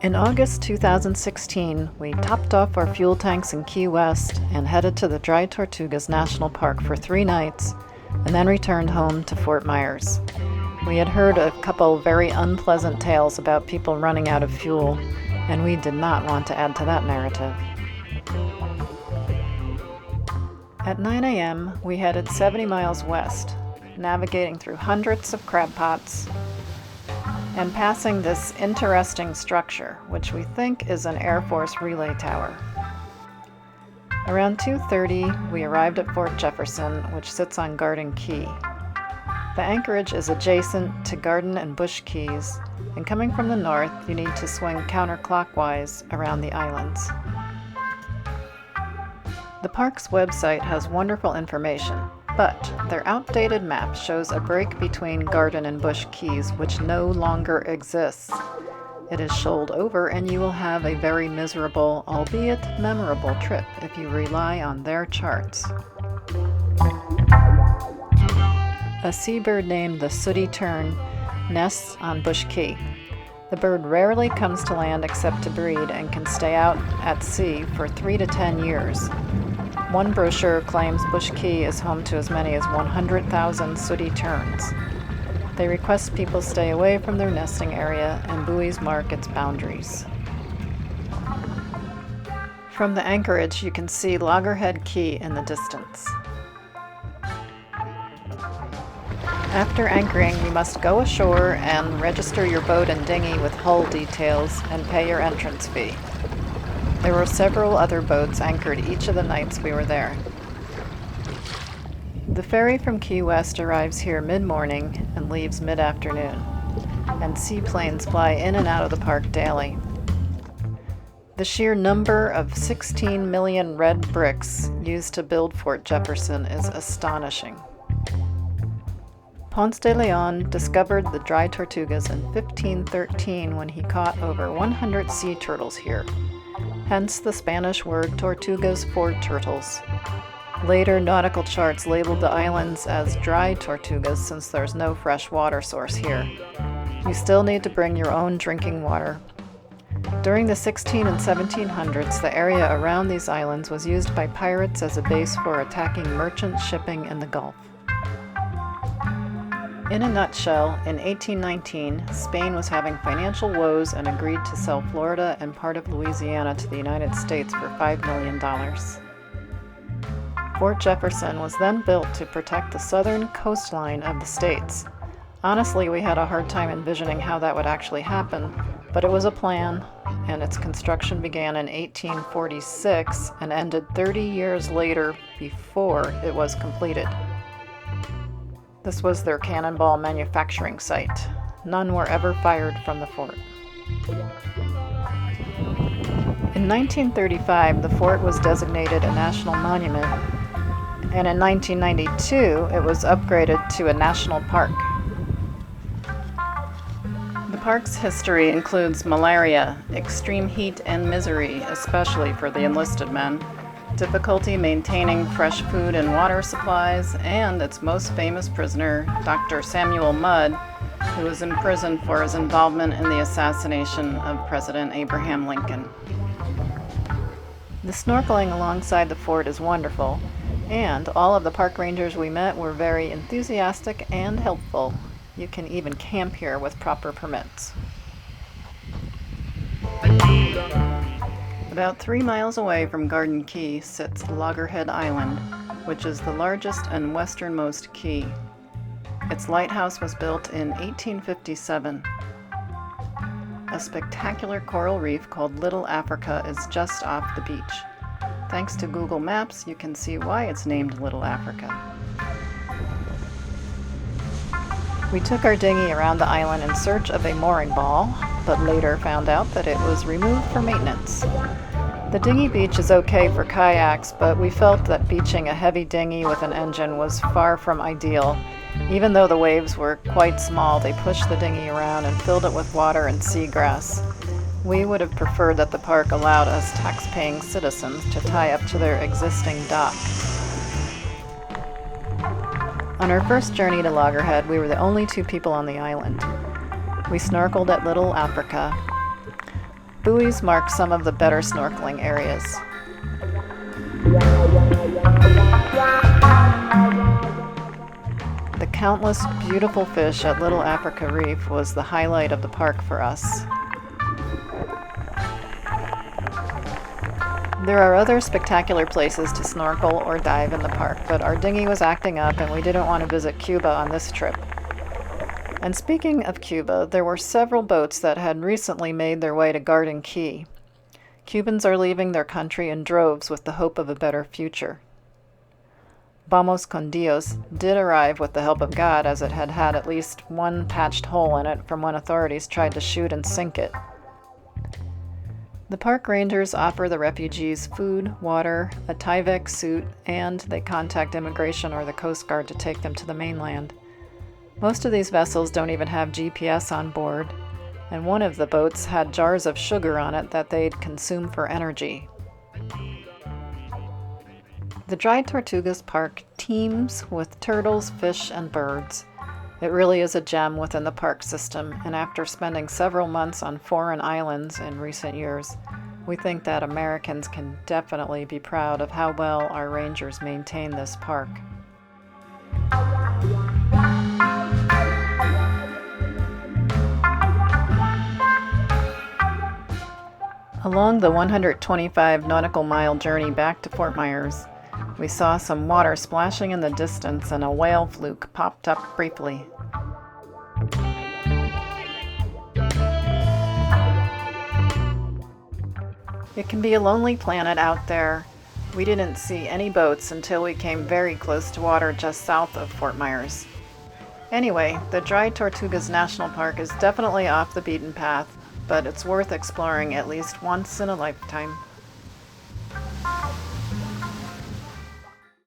In August 2016, we topped off our fuel tanks in Key West and headed to the Dry Tortugas National Park for 3 nights, and then returned home to Fort Myers. We had heard a couple very unpleasant tales about people running out of fuel, and we did not want to add to that narrative. At 9 a.m., we headed 70 miles west, navigating through hundreds of crab pots, and passing this interesting structure, which we think is an Air Force relay tower. Around 2:30, we arrived at Fort Jefferson, which sits on Garden Key. The anchorage is adjacent to Garden and Bush Keys, and coming from the north, you need to swing counterclockwise around the islands. The park's website has wonderful information, but their outdated map shows a break between Garden and Bush Keys which no longer exists. It is shoaled over, and you will have a very miserable, albeit memorable trip if you rely on their charts. A seabird named the sooty tern nests on Bush Key. The bird rarely comes to land except to breed and can stay out at sea for 3 to 10 years. One brochure claims Bush Key is home to as many as 100,000 sooty terns. They request people stay away from their nesting area, and buoys mark its boundaries. From the anchorage, you can see Loggerhead Key in the distance. After anchoring, you must go ashore and register your boat and dinghy with hull details and pay your entrance fee. There were several other boats anchored each of the nights we were there. The ferry from Key West arrives here mid-morning and leaves mid-afternoon, and seaplanes fly in and out of the park daily. The sheer number of 16 million red bricks used to build Fort Jefferson is astonishing. Ponce de Leon discovered the Dry Tortugas in 1513 when he caught over 100 sea turtles here. Hence the Spanish word tortugas for turtles. Later nautical charts labeled the islands as Dry Tortugas since there's no fresh water source here. You still need to bring your own drinking water. During the 16 and 1700s, the area around these islands was used by pirates as a base for attacking merchant shipping in the Gulf. In a nutshell, in 1819, Spain was having financial woes and agreed to sell Florida and part of Louisiana to the United States for $5 million. Fort Jefferson was then built to protect the southern coastline of the states. Honestly, we had a hard time envisioning how that would actually happen, but it was a plan, and its construction began in 1846 and ended 30 years later before it was completed. This was their cannonball manufacturing site. None were ever fired from the fort. In 1935, the fort was designated a national monument, and in 1992, it was upgraded to a national park. The park's history includes malaria, extreme heat and misery, especially for the enlisted men, difficulty maintaining fresh food and water supplies, and its most famous prisoner, Dr. Samuel Mudd, who was imprisoned for his involvement in the assassination of President Abraham Lincoln. The snorkeling alongside the fort is wonderful, and all of the park rangers we met were very enthusiastic and helpful. You can even camp here with proper permits. About 3 miles away from Garden Key sits Loggerhead Island, which is the largest and westernmost key. Its lighthouse was built in 1857. A spectacular coral reef called Little Africa is just off the beach. Thanks to Google Maps, you can see why it's named Little Africa. We took our dinghy around the island in search of a mooring ball, but later found out that it was removed for maintenance. The dinghy beach is okay for kayaks, but we felt that beaching a heavy dinghy with an engine was far from ideal. Even though the waves were quite small, they pushed the dinghy around and filled it with water and seagrass. We would have preferred that the park allowed us tax-paying citizens to tie up to their existing dock. On our first journey to Loggerhead, we were the only 2 people on the island. We snorkeled at Little Africa. buoys mark some of the better snorkeling areas. The countless beautiful fish at Little Africa Reef was the highlight of the park for us. There are other spectacular places to snorkel or dive in the park, but our dinghy was acting up and we didn't want to visit Cuba on this trip. And speaking of Cuba, there were several boats that had recently made their way to Garden Key. Cubans are leaving their country in droves with the hope of a better future. Vamos con Dios did arrive with the help of God, as it had had at least one patched hole in it from when authorities tried to shoot and sink it. The park rangers offer the refugees food, water, a Tyvek suit, and they contact immigration or the Coast Guard to take them to the mainland. Most of these vessels don't even have GPS on board, and one of the boats had jars of sugar on it that they'd consume for energy. The Dry Tortugas Park teems with turtles, fish, and birds. It really is a gem within the park system, and after spending several months on foreign islands in recent years, we think that Americans can definitely be proud of how well our rangers maintain this park. Along the 125 nautical mile journey back to Fort Myers, we saw some water splashing in the distance and a whale fluke popped up briefly. It can be a lonely planet out there. We didn't see any boats until we came very close to water just south of Fort Myers. Anyway, the Dry Tortugas National Park is definitely off the beaten path, but it's worth exploring at least once in a lifetime.